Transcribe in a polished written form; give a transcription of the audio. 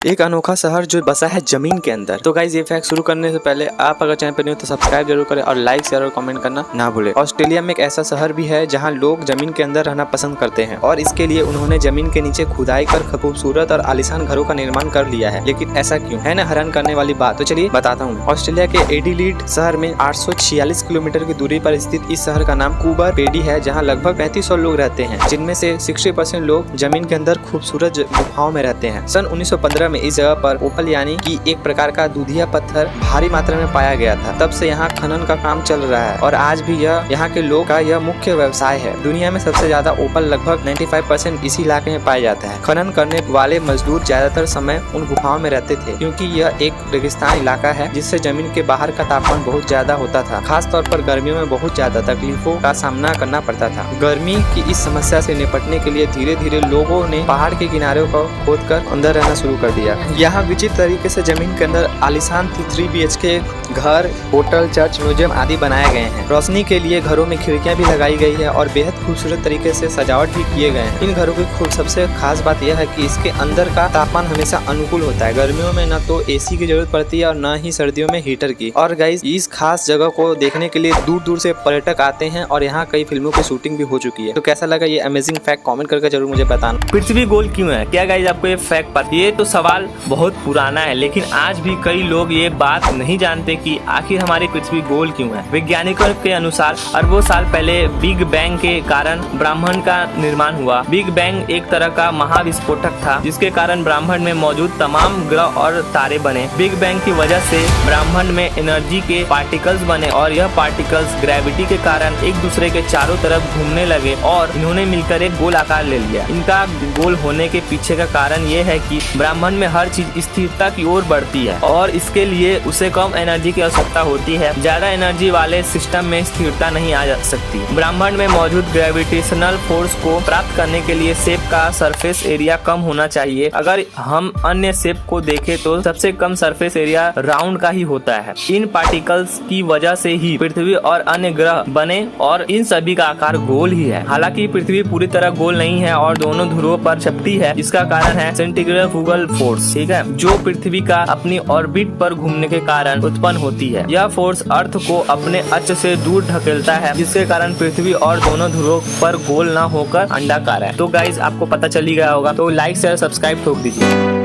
एक अनोखा शहर जो बसा है जमीन के अंदर। तो गाइज ये फैक्ट शुरू करने से पहले आप अगर चैनल पर न्यू तो सब्सक्राइब जरूर करें और लाइक शेयर और कमेंट करना ना भूलें। ऑस्ट्रेलिया में एक ऐसा शहर भी है जहां लोग जमीन के अंदर रहना पसंद करते हैं और इसके लिए उन्होंने जमीन के नीचे खुदाई कर खूबसूरत और आलीशान घरों का निर्माण कर लिया है। लेकिन ऐसा क्यों है ना हैरान करने वाली बात। तो चलिए बताता हूँ। ऑस्ट्रेलिया के एडिलेड शहर में 846 किलोमीटर की दूरी पर स्थित इस शहर का नाम कूबर पेडी है, जहाँ लगभग 3500 लोग रहते हैं, जिनमें से 60% लोग जमीन के अंदर खूबसूरत गुफाओं में रहते हैं। सन 1915 में इस जगह पर ओपल यानी कि एक प्रकार का दूधिया पत्थर भारी मात्रा में पाया गया था। तब से यहाँ खनन का काम चल रहा है और आज भी यह यहाँ के लोग का यह मुख्य व्यवसाय है। दुनिया में सबसे ज्यादा ओपल लगभग 95% इसी इलाके में पाया जाता है। खनन करने वाले मजदूर ज्यादातर समय उन गुफाओं में रहते थे, क्योंकि यह एक रेगिस्तान इलाका है जिससे जमीन के बाहर का तापमान बहुत ज्यादा होता था। खास तौर पर गर्मियों में बहुत ज्यादा तकलीफों का सामना करना पड़ता था। गर्मी की इस समस्या से निपटने के लिए धीरे धीरे लोगों ने पहाड़ के किनारों को खोदकर अंदर रहना शुरू कर दिया। यहाँ विचित्र तरीके से जमीन के अंदर आलीशान 3 BHK घर, होटल, चर्च, म्यूजियम आदि बनाए गए हैं। रोशनी के लिए घरों में खिड़कियां भी लगाई गई है और बेहद खूबसूरत तरीके से सजावट भी किए गए हैं। इन घरों की सबसे खास बात यह है कि इसके अंदर का तापमान हमेशा अनुकूल होता है। गर्मियों में न तो एसी की जरूरत पड़ती है और न ही सर्दियों में हीटर की। और गाइस इस खास जगह को देखने के लिए दूर दूर से पर्यटक आते हैं और यहाँ कई फिल्मों की शूटिंग भी हो चुकी है। तो कैसा लगा ये अमेजिंग फैक्ट कमेंट करके जरूर मुझे बताना। पृथ्वी गोल क्यों है? क्या गाइस आपको ये फैक्ट पता? ये तो सवाल बहुत पुराना है, लेकिन आज भी कई लोग ये बात नहीं जानते कि आखिर हमारी पृथ्वी गोल क्यों है। वैज्ञानिकों के अनुसार अरबों साल पहले बिग बैंग के कारण ब्रह्मांड का निर्माण हुआ। बिग बैंग एक तरह का महाविस्फोटक था, जिसके कारण ब्रह्मांड में मौजूद तमाम ग्रह और तारे बने। बिग बैंग की वजह से ब्रह्मांड में एनर्जी के पार्टिकल्स बने और यह पार्टिकल्स ग्रेविटी के कारण एक दूसरे के चारों तरफ घूमने लगे और इन्होंने मिलकर एक गोल आकार ले लिया। इनका गोल होने के पीछे का कारण ये है कि ब्रह्मांड में हर चीज स्थिरता की ओर बढ़ती है और इसके लिए उसे कम एनर्जी की आवश्यकता होती है। ज्यादा एनर्जी वाले सिस्टम में स्थिरता नहीं आ सकती। ब्रह्मांड में मौजूद ग्रेविटेशनल फोर्स को प्राप्त करने के लिए शेप का सरफेस एरिया कम होना चाहिए। अगर हम अन्य शेप को देखें तो सबसे कम सरफेस एरिया राउंड का ही होता है। इन पार्टिकल्स की वजह से ही पृथ्वी और अन्य ग्रह बने और इन सभी का आकार गोल ही है। हालांकि पृथ्वी पूरी तरह गोल नहीं है और दोनों ध्रुवों पर चपटी है, जिसका कारण है सेंट्रीफ्यूगल फोर्स, ठीक है, जो पृथ्वी का अपनी ऑर्बिट पर घूमने के कारण उत्पन्न होती है। यह फोर्स अर्थ को अपने अक्ष से दूर ढकेलता है, जिसके कारण पृथ्वी और दोनों ध्रुवों पर गोल न होकर अंडाकार है। तो गाइस आपको पता चल ही गया होगा, तो लाइक शेयर सब्सक्राइब ठोक दीजिए।